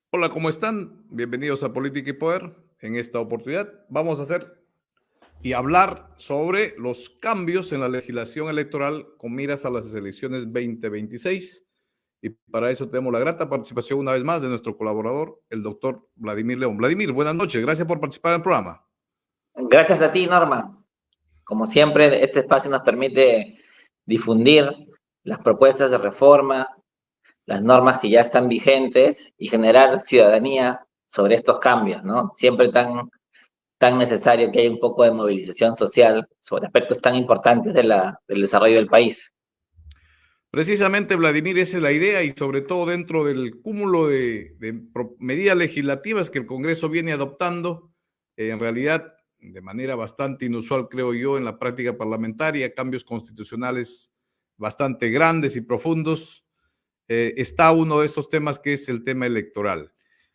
Hola, ¿cómo están? Bienvenidos a Política y Poder. En esta oportunidad vamos a hacer y hablar sobre los cambios en la legislación electoral con miras a las elecciones 2026. Y para eso tenemos la grata participación una vez más de nuestro colaborador, el doctor Vladimir León. Vladimir, buenas noches. Gracias por participar en el programa. Gracias a ti, Norma. Como siempre, este espacio nos permite difundir las propuestas de reforma, las normas que ya están vigentes y generar ciudadanía sobre estos cambios, ¿no? Siempre tan necesario que haya un poco de movilización social sobre aspectos tan importantes del desarrollo del país. Precisamente, Vladimir, esa es la idea y sobre todo dentro del cúmulo de medidas legislativas que el Congreso viene adoptando, en realidad de manera bastante inusual, creo yo, en la práctica parlamentaria, cambios constitucionales bastante grandes y profundos, está uno de estos temas que es el tema electoral.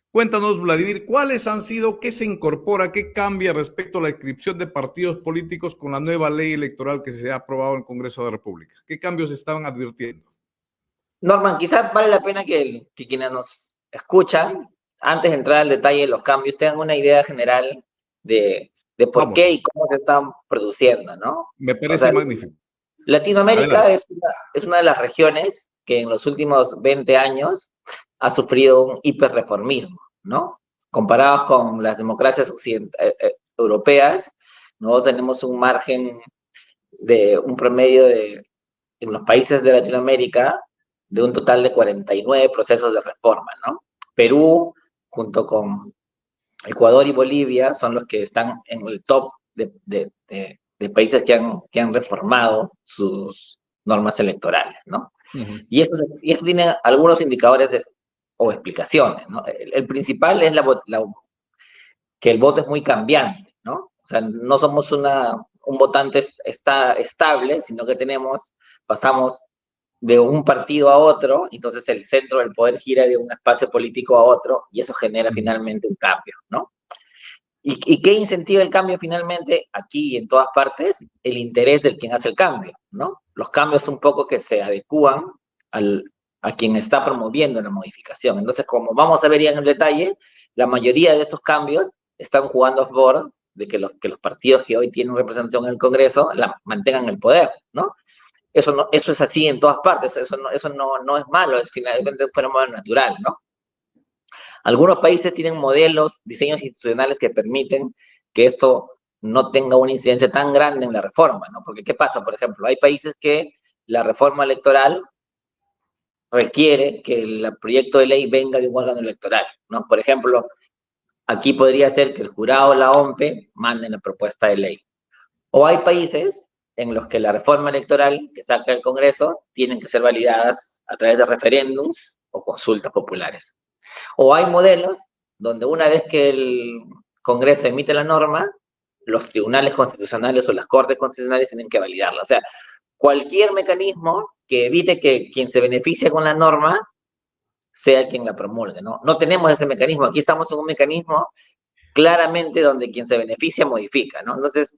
Cuéntanos, Vladimir, ¿cuáles han sido, qué se incorpora, qué cambia respecto a la inscripción de partidos políticos con la nueva ley electoral que se ha aprobado en el Congreso de la República? ¿Qué cambios estaban advirtiendo? Norman, quizás vale la pena que quienes nos escuchan, antes de entrar al detalle de los cambios, tengan una idea general de por qué Vamos, y cómo se están produciendo, ¿no? me O parece sea, magnífico. Latinoamérica Adelante. es una de las regiones que en los últimos 20 años ha sufrido un hiperreformismo, ¿no? Comparados con las democracias europeas, nosotros tenemos un margen de un promedio en los países de Latinoamérica de un total de 49 procesos de reforma, ¿no? Perú, junto con Ecuador y Bolivia, son los que están en el top de países que han reformado sus normas electorales, ¿no? Uh -huh. Y eso tiene algunos indicadores o explicaciones, ¿no? El principal es que el voto es muy cambiante, ¿no? O sea, no somos un votante estable, sino que pasamos de un partido a otro, entonces el centro del poder gira de un espacio político a otro y eso genera Uh -huh. finalmente un cambio, ¿no? ¿Y qué incentiva el cambio finalmente? Aquí y en todas partes, el interés del quien hace el cambio, ¿no? Los cambios un poco que se adecúan al, a quien está promoviendo la modificación. Entonces, como vamos a ver ya en el detalle, la mayoría de estos cambios están jugando a favor de que los partidos que hoy tienen representación en el Congreso mantengan el poder, ¿no? Eso es así en todas partes, eso no es malo, es finalmente un fenómeno natural, ¿no? Algunos países tienen modelos, diseños institucionales que permiten que esto no tenga una incidencia tan grande en la reforma, ¿no? Porque, ¿qué pasa? Por ejemplo, hay países que la reforma electoral requiere que el proyecto de ley venga de un órgano electoral, ¿no? Por ejemplo, aquí podría ser que el jurado o la OMPE manden la propuesta de ley. O hay países en los que la reforma electoral que saca el Congreso tienen que ser validadas a través de referéndums o consultas populares. O hay modelos donde una vez que el Congreso emite la norma, los tribunales constitucionales o las cortes constitucionales tienen que validarla. O sea, cualquier mecanismo que evite que quien se beneficie con la norma sea quien la promulgue, ¿no? No tenemos ese mecanismo. Aquí estamos en un mecanismo claramente donde quien se beneficia modifica, ¿no? Entonces,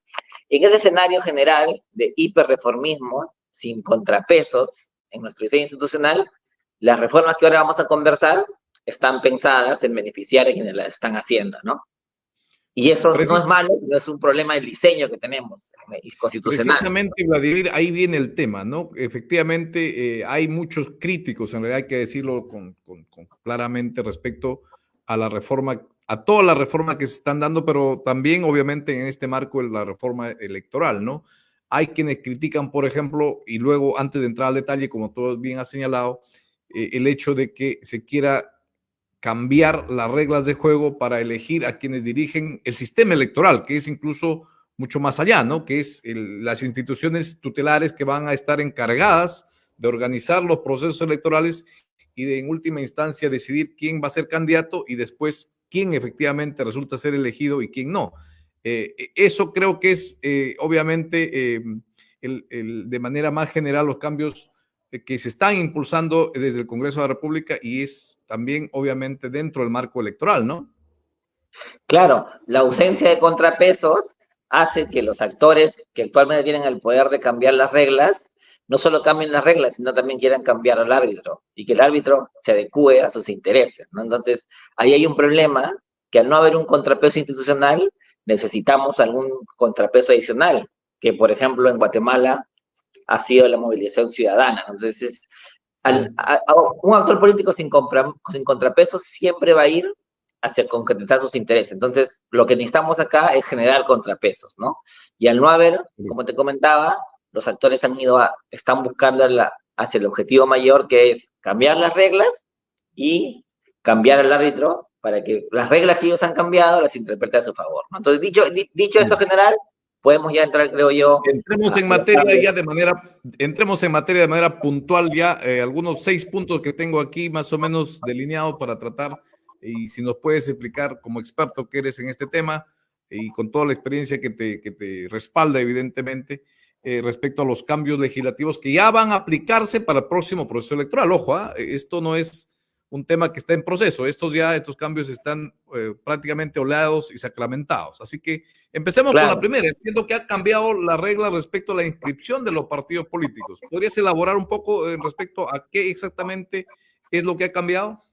en ese escenario general de hiperreformismo, sin contrapesos en nuestro diseño institucional, las reformas que ahora vamos a conversar están pensadas en beneficiar a quienes las están haciendo, ¿no? Y eso no es Precis malo, no es un problema del diseño que tenemos constitucional. Precisamente, Vladimir, ahí viene el tema, ¿no? Efectivamente, hay muchos críticos, en realidad hay que decirlo con claramente respecto a la reforma, a toda la reforma que se están dando, pero también, obviamente, en este marco de la reforma electoral, ¿no? Hay quienes critican, por ejemplo, y luego, antes de entrar al detalle, como tú bien has señalado, el hecho de que se quiera cambiar las reglas de juego para elegir a quienes dirigen el sistema electoral, que es incluso mucho más allá, ¿no? Que es las instituciones tutelares que van a estar encargadas de organizar los procesos electorales y de en última instancia decidir quién va a ser candidato y después quién efectivamente resulta ser elegido y quién no. Eso creo que es obviamente de manera más general los cambios que se están impulsando desde el Congreso de la República y es también obviamente dentro del marco electoral, ¿no? Claro, la ausencia de contrapesos hace que los actores que actualmente tienen el poder de cambiar las reglas no solo cambien las reglas, sino también quieran cambiar al árbitro y que el árbitro se adecue a sus intereses, ¿no? Entonces, ahí hay un problema que al no haber un contrapeso institucional, necesitamos algún contrapeso adicional, que por ejemplo en Guatemala ha sido la movilización ciudadana. Entonces, un actor político sin contrapeso siempre va a ir hacia concretizar sus intereses. Entonces, lo que necesitamos acá es generar contrapesos, ¿no? Y al no haber, como te comentaba, los actores están buscando hacia el objetivo mayor, que es cambiar las reglas y cambiar al árbitro para que las reglas que ellos han cambiado las interprete a su favor, ¿no? Entonces, dicho esto general, podemos ya entrar, creo yo. Entremos en materia ya de manera puntual ya, algunos 6 puntos que tengo aquí más o menos delineados para tratar, y si nos puedes explicar como experto que eres en este tema y con toda la experiencia que te respalda evidentemente, respecto a los cambios legislativos que ya van a aplicarse para el próximo proceso electoral. Ojo, esto no es un tema que está en proceso, estos cambios están prácticamente oleados y sacramentados, así que empecemos con la primera. Entiendo que ha cambiado la regla respecto a la inscripción de los partidos políticos. ¿Podrías elaborar un poco respecto a qué exactamente es lo que ha cambiado?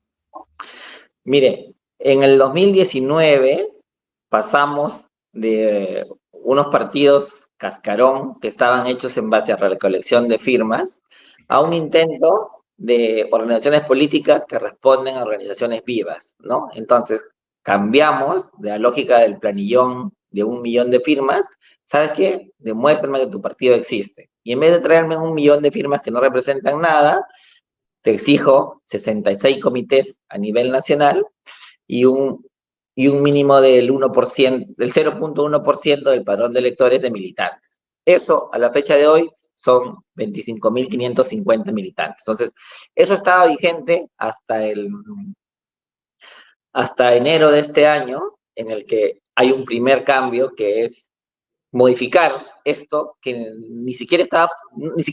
Mire, en el 2019 pasamos de unos partidos cascarón que estaban hechos en base a la recolección de firmas a un intento de organizaciones políticas que responden a organizaciones vivas, ¿no? Entonces, cambiamos de la lógica del planillón de 1 millón de firmas. ¿Sabes qué? Demuéstrame que tu partido existe. Y en vez de traerme 1 millón de firmas que no representan nada, te exijo 66 comités a nivel nacional y un mínimo del 1%, del 0.1% del padrón de electores de militantes. Eso, a la fecha de hoy, son 25.550 militantes. Entonces, eso estaba vigente hasta enero de este año, en el que hay un primer cambio que es modificar esto, que ni siquiera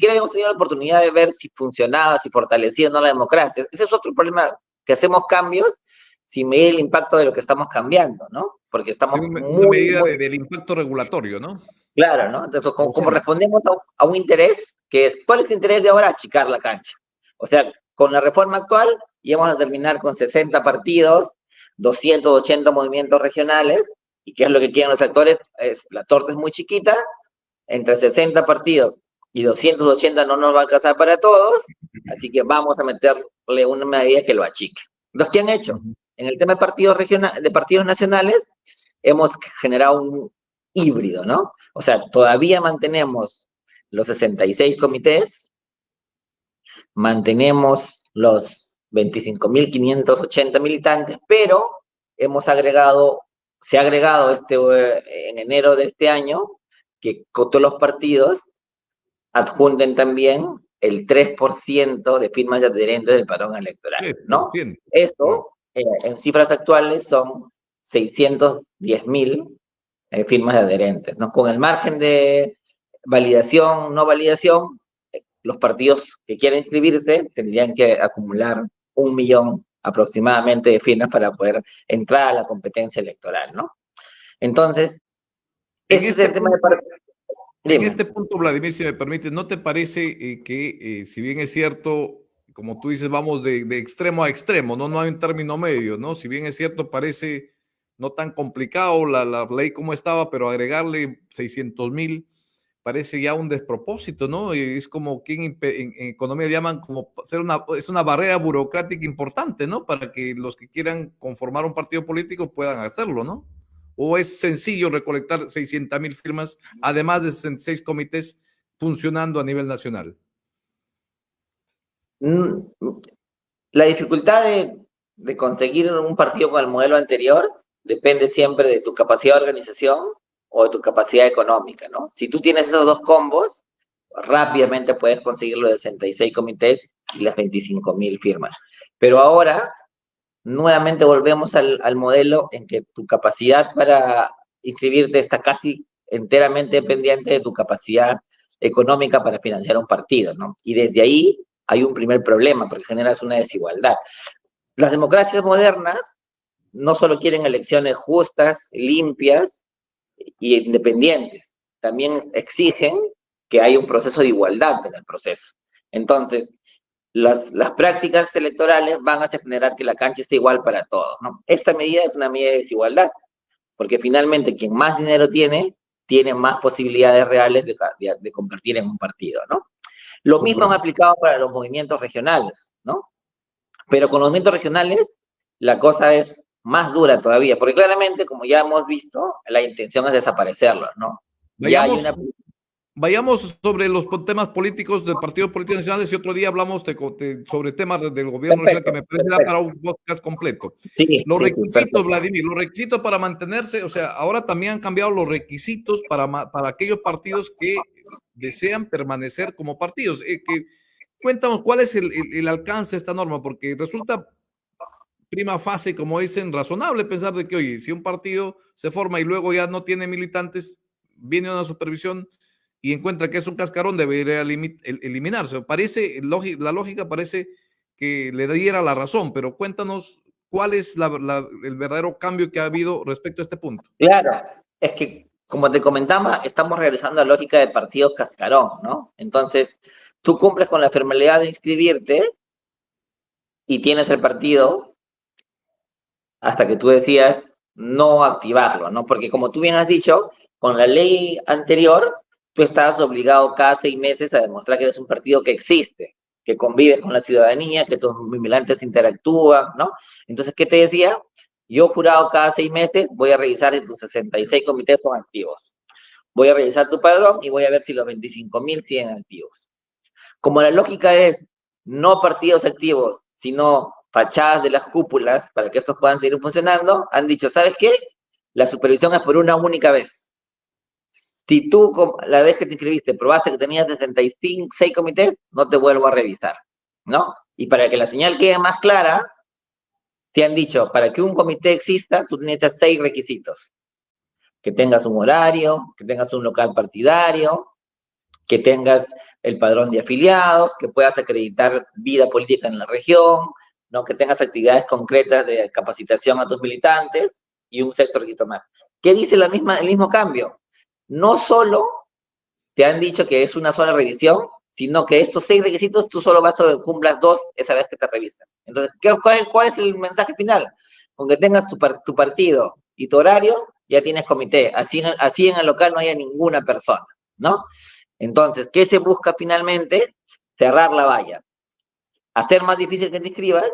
habíamos tenido la oportunidad de ver si funcionaba, si fortalecía o no la democracia. Ese es otro problema, que hacemos cambios sin medir el impacto de lo que estamos cambiando, ¿no? Porque estamos una medida del impacto regulatorio, ¿no? Claro, ¿no? Entonces, como respondemos a un interés, que es, ¿cuál es el interés de ahora? Achicar la cancha. O sea, con la reforma actual íbamos a terminar con 60 partidos, 280 movimientos regionales, y qué es lo que quieren los actores, la torta es muy chiquita, entre 60 partidos y 280 no nos va a alcanzar para todos, así que vamos a meterle una medida que lo achique. Entonces, ¿qué han hecho? En el tema de partidos nacionales, hemos generado un híbrido, ¿no? O sea, todavía mantenemos los 66 comités, mantenemos los 25.580 militantes, pero se ha agregado en enero de este año que todos los partidos adjunten también el 3% de firmas de adherentes del padrón electoral, ¿no? Esto, en cifras actuales, son 610.000 firmas de adherentes, ¿no? Con el margen de validación, no validación, los partidos que quieren inscribirse tendrían que acumular 1 millón aproximadamente de firmas para poder entrar a la competencia electoral, ¿no? Entonces, ese es el tema de... En este punto, Vladimir, si me permite, ¿no te parece que, si bien es cierto, como tú dices, vamos de extremo a extremo, no hay un término medio, ¿no? Si bien es cierto, parece no tan complicado la ley como estaba, pero agregarle 600.000 parece ya un despropósito, ¿no? Es como que en economía llaman como es una barrera burocrática importante, ¿no? Para que los que quieran conformar un partido político puedan hacerlo, ¿no? ¿O es sencillo recolectar 600.000 firmas, además de 66 comités funcionando a nivel nacional? La dificultad de conseguir un partido con el modelo anterior depende siempre de tu capacidad de organización o de tu capacidad económica, ¿no? Si tú tienes esos dos combos, rápidamente puedes conseguir los 66 comités y las 25.000 firmas. Pero ahora, nuevamente volvemos al modelo en que tu capacidad para inscribirte está casi enteramente dependiente de tu capacidad económica para financiar un partido, ¿no? Y desde ahí hay un primer problema, porque generas una desigualdad. Las democracias modernas no solo quieren elecciones justas, limpias y independientes, también exigen que hay un proceso de igualdad en el proceso. Entonces, las prácticas electorales van a generar que la cancha esté igual para todos, ¿no? Esta medida es una medida de desigualdad, porque finalmente quien más dinero tiene más posibilidades reales de convertir en un partido, ¿no? Lo mismo han aplicado para los movimientos regionales, ¿no? Pero con los movimientos regionales la cosa es más dura todavía, porque claramente, como ya hemos visto, la intención es desaparecerlos, ¿no? Ya hay una... Vayamos sobre los temas políticos de partidos políticos nacionales y otro día hablamos sobre temas del gobierno nacional que me parece para un podcast completo. Sí, los sí, requisitos, Vladimir, los requisitos para mantenerse, o sea, ahora también han cambiado los requisitos para aquellos partidos que desean permanecer como partidos. Cuéntanos cuál es el alcance de esta norma, porque resulta prima fase, como dicen, razonable pensar de que, oye, si un partido se forma y luego ya no tiene militantes, viene una supervisión y encuentra que es un cascarón, debería eliminarse. Parece, la lógica parece que le diera la razón, pero cuéntanos cuál es el verdadero cambio que ha habido respecto a este punto. Claro, es que, como te comentaba, estamos regresando a la lógica de partidos cascarón, ¿no? Entonces, tú cumples con la formalidad de inscribirte y tienes el partido hasta que tú decidas no activarlo, ¿no? Porque como tú bien has dicho, con la ley anterior, tú estás obligado cada 6 meses a demostrar que eres un partido que existe, que convives con la ciudadanía, que tus militantes interactúan, ¿no? Entonces, ¿qué te decía? Yo, jurado, cada 6 meses voy a revisar si tus 66 comités son activos. Voy a revisar tu padrón y voy a ver si los 25.000 siguen activos. Como la lógica es no partidos activos, sino fachadas de las cúpulas para que estos puedan seguir funcionando, han dicho, ¿sabes qué? La supervisión es por una única vez. Si tú, la vez que te inscribiste, probaste que tenías 66 comités, no te vuelvo a revisar, ¿no? Y para que la señal quede más clara, te han dicho, para que un comité exista, tú necesitas 6 requisitos. Que tengas un horario, que tengas un local partidario, que tengas el padrón de afiliados, que puedas acreditar vida política en la región, ¿no? Que tengas actividades concretas de capacitación a tus militantes y un sexto requisito más. ¿Qué dice el mismo cambio? No solo te han dicho que es una sola revisión, sino que estos 6 requisitos tú solo vas a cumplas 2 esa vez que te revisan. Entonces, ¿cuál es el mensaje final? Con que tengas tu partido y tu horario, ya tienes comité. Así en el local no haya ninguna persona, ¿no? Entonces, ¿qué se busca finalmente? Cerrar la valla. Hacer más difícil que te inscribas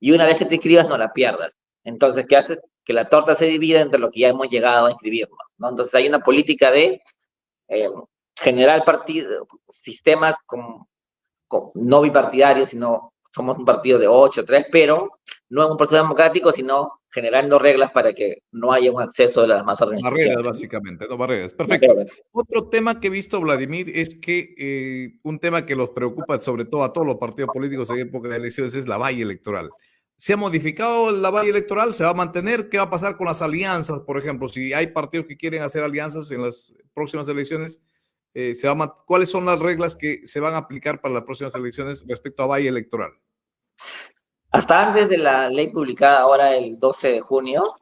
y una vez que te inscribas no la pierdas. Entonces, ¿qué hace? Que la torta se divida entre lo que ya hemos llegado a inscribirnos, ¿no? Entonces, hay una política de generar sistemas no bipartidarios, sino somos un partido de 8-3, pero no en un proceso democrático, sino generando reglas para que no haya un acceso de las más organizaciones. Barreras, básicamente, no barreras. Perfecto. Barreras. Otro tema que he visto, Vladimir, es que un tema que los preocupa sobre todo a todos los partidos políticos en época de elecciones es la valla electoral. ¿Se ha modificado la valla electoral? ¿Se va a mantener? ¿Qué va a pasar con las alianzas, por ejemplo? Si hay partidos que quieren hacer alianzas en las próximas elecciones, ¿cuáles son las reglas que se van a aplicar para las próximas elecciones respecto a valla electoral? Hasta antes de la ley publicada ahora el 12 de junio,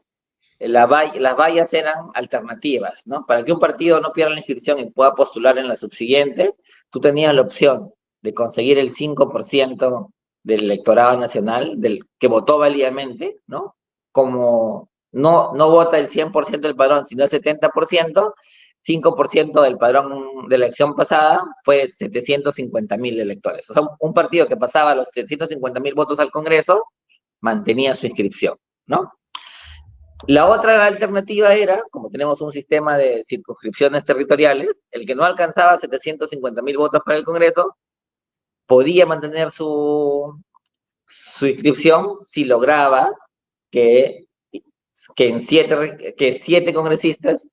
las vallas eran alternativas, ¿no? Para que un partido no pierda la inscripción y pueda postular en la subsiguiente, tú tenías la opción de conseguir el 5% del electorado nacional, que votó válidamente, ¿no? Como no vota el 100% del padrón, sino el 70%, 5% del padrón de la elección pasada fue 750.000 electores. O sea, un partido que pasaba los 750.000 votos al Congreso mantenía su inscripción, ¿no? La otra alternativa era, como tenemos un sistema de circunscripciones territoriales, el que no alcanzaba 750.000 votos para el Congreso podía mantener su inscripción si lograba que 7 congresistas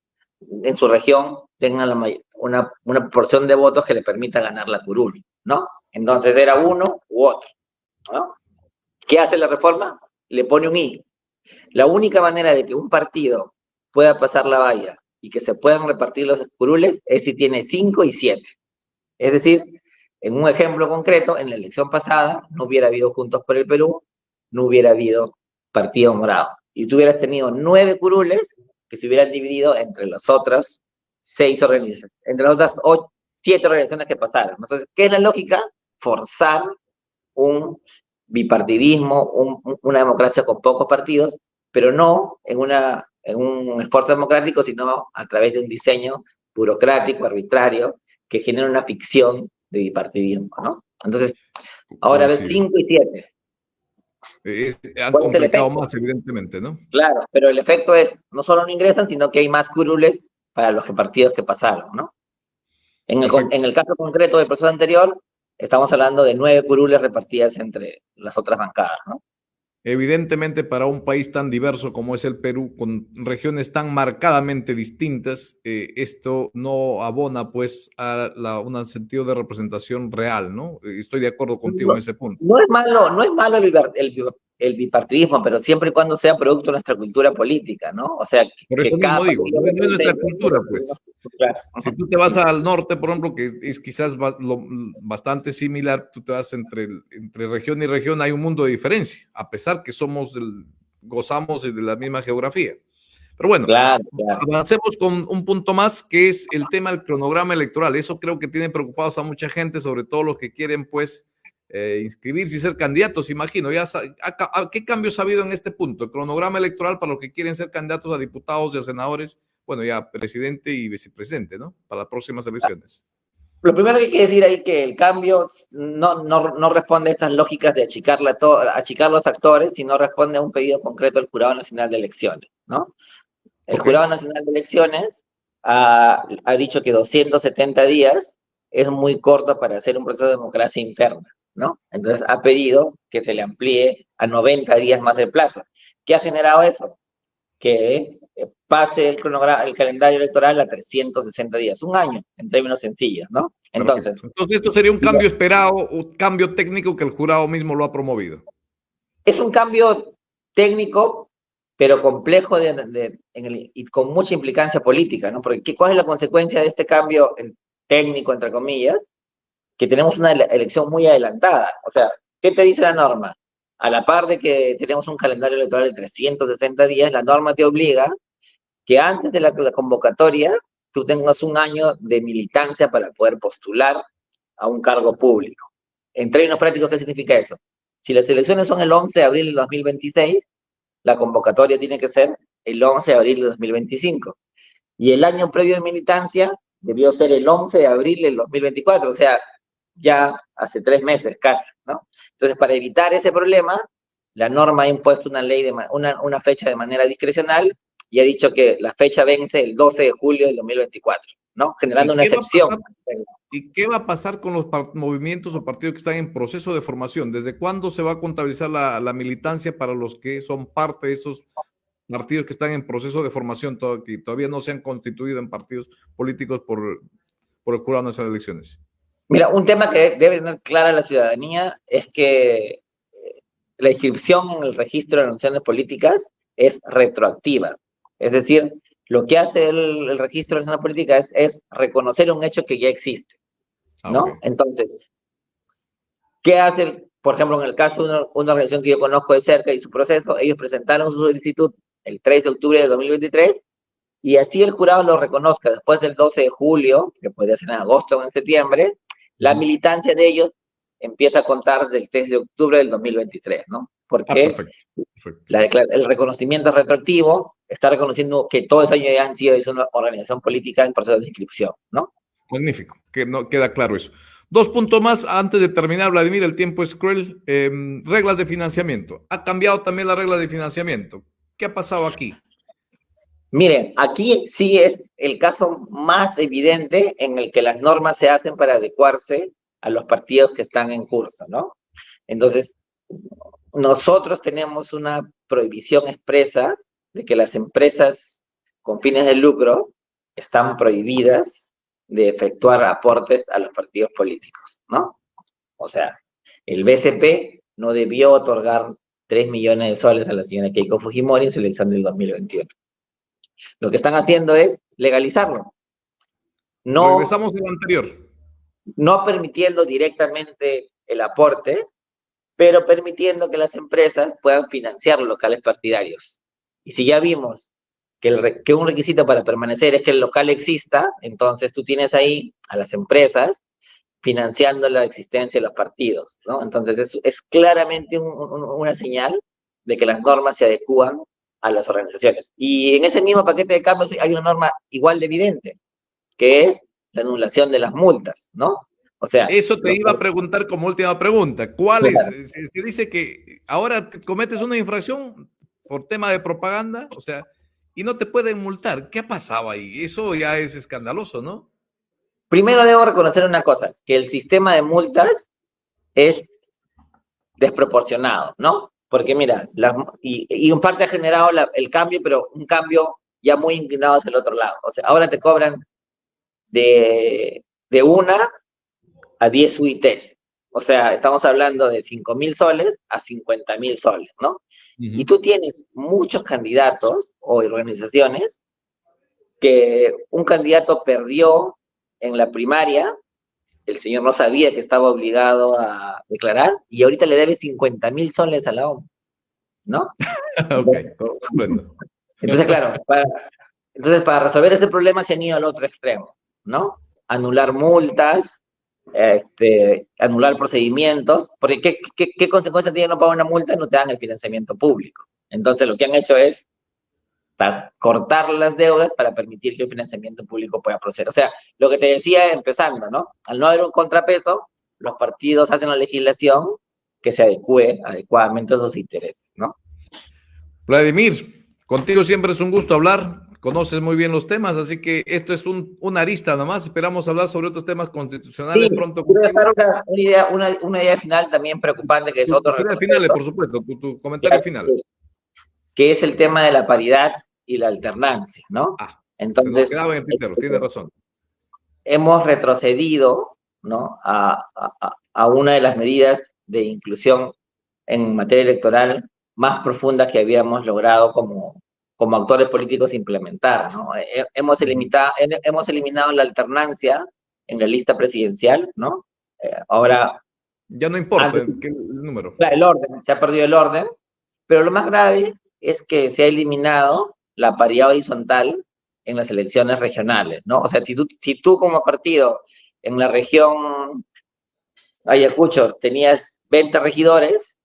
en su región tengan una proporción de votos que le permita ganar la curul, ¿no? Entonces era uno u otro, ¿no? ¿Qué hace la reforma? Le pone un I. La única manera de que un partido pueda pasar la valla y que se puedan repartir los curules es si tiene 5 y 7. Es decir, en un ejemplo concreto, en la elección pasada no hubiera habido Juntos por el Perú, no hubiera habido Partido Morado. Y tú hubieras tenido 9 curules que se hubieran dividido entre las otras 6 organizaciones, entre las otras 7 organizaciones que pasaron. Entonces, ¿qué es la lógica? Forzar un bipartidismo, una democracia con pocos partidos, pero no en un esfuerzo democrático, sino a través de un diseño burocrático, arbitrario, que genera una ficción de bipartidismo, ¿no? Entonces, ahora ves Coincido. 5 y 7. Han ¿Cuál es el complicado efecto? más, evidentemente, ¿no? Claro, pero el efecto es, no solo no ingresan, sino que hay más curules para los partidos que pasaron, ¿no? En Perfecto. el caso concreto del proceso anterior, estamos hablando de 9 curules repartidas entre las otras bancadas, ¿no? Evidentemente, para un país tan diverso como es el Perú, con regiones tan marcadamente distintas, esto no abona pues a un sentido de representación real, ¿no? Estoy de acuerdo contigo No, en ese punto. no es malo el bipartidismo, pero siempre y cuando sea producto de nuestra cultura política, ¿no? O sea, Por eso que cada mismo digo, partido no es nuestra cultura, represente. pues. Si tú te vas al norte, por ejemplo, que es quizás bastante similar, tú te vas entre región y región, hay un mundo de diferencia, a pesar que gozamos de la misma geografía. Pero bueno, Claro, claro. avancemos con un punto más, que es el tema del cronograma electoral. Eso creo que tiene preocupados a mucha gente, sobre todo los que quieren, pues, inscribirse y ser candidatos, imagino. ¿Qué cambios ha habido en este punto? El cronograma electoral para los que quieren ser candidatos a diputados y a senadores, bueno, ya presidente y vicepresidente, ¿no? Para las próximas elecciones. Lo primero que hay que decir ahí que el cambio no responde a estas lógicas de achicar los actores, sino responde a un pedido concreto del Jurado Nacional de Elecciones, ¿no? El Ok, Jurado Nacional de Elecciones ha dicho que 270 días es muy corto para hacer un proceso de democracia interna, ¿no? Entonces ha pedido que se le amplíe a 90 días más el plazo. ¿Qué ha generado eso? Que pase el calendario electoral a 360 días, un año, en términos sencillos, ¿no? Entonces, perfecto. Entonces, esto sería un cambio esperado, un cambio técnico que el jurado mismo lo ha promovido. es un cambio técnico, pero complejo y con mucha implicancia política, ¿no? Porque ¿cuál es la consecuencia de este cambio técnico, entre comillas? Que tenemos una elección muy adelantada. O sea, ¿qué te dice la norma? A la par de que tenemos un calendario electoral de 360 días, la norma te obliga que antes de la convocatoria tú tengas un año de militancia para poder postular a un cargo público. En términos prácticos, ¿qué significa eso? Si las elecciones son el 11 de abril de 2026, la convocatoria tiene que ser el 11 de abril de 2025. Y el año previo de militancia debió ser el 11 de abril del 2024, o sea, ya hace 3 meses casi, ¿no? Entonces, para evitar ese problema, la norma ha impuesto una fecha de manera discrecional y ha dicho que la fecha vence el 12 de julio del 2024, ¿no? Generando ¿Y una qué va a excepción. pasar? ¿Y qué va a pasar con los movimientos o partidos que están en proceso de formación? ¿Desde cuándo se va a contabilizar la militancia para los que son parte de esos partidos que están en proceso de formación, que todavía no se han constituido en partidos políticos por el Jurado Nacional de Elecciones? Mira, un tema que debe tener clara la ciudadanía es que la inscripción en el registro de organizaciones políticas es retroactiva. Es decir, lo que hace el registro de organizaciones políticas es reconocer un hecho que ya existe, Ok. ¿no? Entonces, ¿qué hacen? Por ejemplo, en el caso de una organización que yo conozco de cerca y su proceso, ellos presentaron su solicitud el 3 de octubre de 2023 y así el jurado lo reconozca después del 12 de julio, que podría ser en agosto o en septiembre, la militancia de ellos empieza a contar del 3 de octubre del 2023, ¿no? Porque Perfecto. Perfecto. el reconocimiento retroactivo está reconociendo que todo ese año ya han sido una organización política en proceso de inscripción, ¿no? Magnífico, que no queda claro eso. Dos puntos más antes de terminar, Vladimir, el tiempo es cruel. Reglas de financiamiento. Ha cambiado también la regla de financiamiento. ¿Qué ha pasado aquí? Miren, aquí sí es el caso más evidente en el que las normas se hacen para adecuarse a los partidos que están en curso, ¿no? Entonces, nosotros tenemos una prohibición expresa de que las empresas con fines de lucro están prohibidas de efectuar aportes a los partidos políticos, ¿no? O sea, el BCP no debió otorgar 3 millones de soles a la señora Keiko Fujimori en su elección del 2021. Lo que están haciendo es legalizarlo, no, Regresamos al anterior. no permitiendo directamente el aporte, pero permitiendo que las empresas puedan financiar locales partidarios. Y si ya vimos que un requisito para permanecer es que el local exista, entonces tú tienes ahí a las empresas financiando la existencia de los partidos, ¿no? Entonces es claramente una señal de que las normas se adecúan a las organizaciones. Y en ese mismo paquete de cambios hay una norma igual de evidente, que es la anulación de las multas, ¿no? O sea, Eso te iba a preguntar como última pregunta. ¿Cuál es? claro. Se dice que ahora cometes una infracción por tema de propaganda, o sea, y no te pueden multar. ¿Qué ha pasado ahí? Eso ya es escandaloso, ¿no? Primero debo reconocer una cosa, que el sistema de multas es desproporcionado, ¿no? Porque mira, y en parte ha generado el cambio, pero un cambio ya muy inclinado hacia el otro lado. O sea, ahora te cobran de 1 a 10 UITs. O sea, estamos hablando de 5.000 soles a 50.000 soles, ¿no? Y tú tienes muchos candidatos o organizaciones que un candidato perdió en la primaria, el señor no sabía que estaba obligado a declarar y ahorita le debe 50.000 soles a la OMP, ¿no? Ok, comprendo. Entonces, claro, para resolver este problema se han ido al otro extremo, ¿no? Anular multas, anular procedimientos, porque ¿qué consecuencias tiene no pagar una multa? No te dan el financiamiento público. Entonces, lo que han hecho es cortar las deudas para permitir que el financiamiento público pueda proceder. O sea, lo que te decía empezando, ¿no? Al no haber un contrapeso, los partidos hacen la legislación que se adecue adecuadamente a sus intereses, ¿no? Vladimir, contigo siempre es un gusto hablar. Conoces muy bien los temas, así que esto es una arista nomás. Esperamos hablar sobre otros temas constitucionales Sí, pronto quiero contigo. dejar una idea final también preocupante, que es otro Tus ideas finales, retroceso, por supuesto, tu comentario final. que es el tema de la paridad y la alternancia, ¿no? Ah, se nos Entonces, quedaba en el tintero, tiene razón. hemos retrocedido, ¿no? A una de las medidas de inclusión en materia electoral más profundas que habíamos logrado como actores políticos implementar, ¿no? Hemos eliminado la alternancia en la lista presidencial, ¿no? Ahora, Ya no importa antes, el número. el orden, se ha perdido el orden, pero lo más grave es que se ha eliminado la paridad horizontal en las elecciones regionales, ¿no? O sea, si tú como partido en la región Ayacucho tenías 20 regidores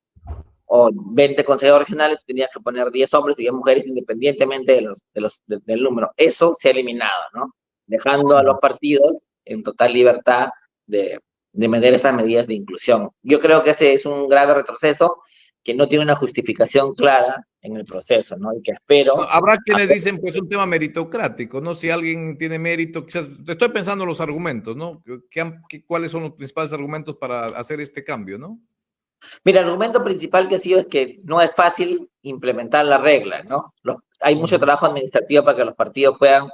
o 20 consejeros regionales, tenías que poner 10 hombres y 10 mujeres independientemente del número. Eso se ha eliminado, ¿no? Dejando a los partidos en total libertad de meter esas medidas de inclusión. Yo creo que ese es un grave retroceso que no tiene una justificación clara en el proceso, ¿no? Y que No, espero... habrá quienes dicen, pues, un tema meritocrático, ¿no? Si alguien tiene mérito, quizás, estoy pensando en los argumentos, ¿no? ¿Cuáles son los principales argumentos para hacer este cambio, ¿no? Mira, el argumento principal que ha sido es que no es fácil implementar las reglas, ¿no? Hay mucho trabajo administrativo para que los partidos puedan,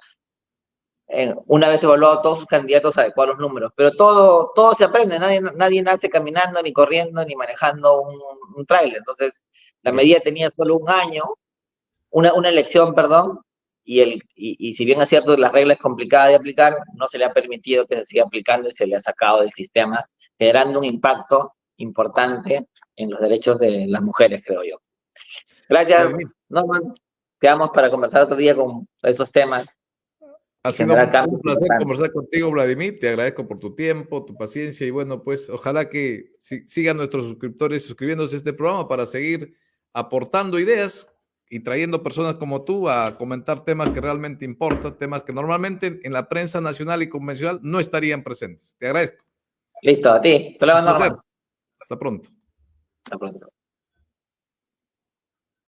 una vez evaluado todos sus candidatos, adecuar los números, pero todo se aprende, nadie nace caminando, ni corriendo, ni manejando un tráiler. Entonces, la medida Correcto. tenía solo un año, una elección, perdón, y si bien es cierto, la regla es complicada de aplicar, no se le ha permitido que se siga aplicando y se le ha sacado del sistema, generando un impacto importante en los derechos de las mujeres, creo yo. Gracias, Vladimir, Norman. Quedamos para conversar otro día con estos temas ha y sido generar cambios un placer importantes. conversar contigo, Vladimir. Te agradezco por tu tiempo, tu paciencia y bueno, pues ojalá que sigan nuestros suscriptores suscribiéndose a este programa para seguir aportando ideas y trayendo personas como tú a comentar temas que realmente importan, temas que normalmente en la prensa nacional y convencional no estarían presentes. Te agradezco. Listo, a ti. Hasta luego, Un placer. Norman. Hasta pronto. Hasta pronto.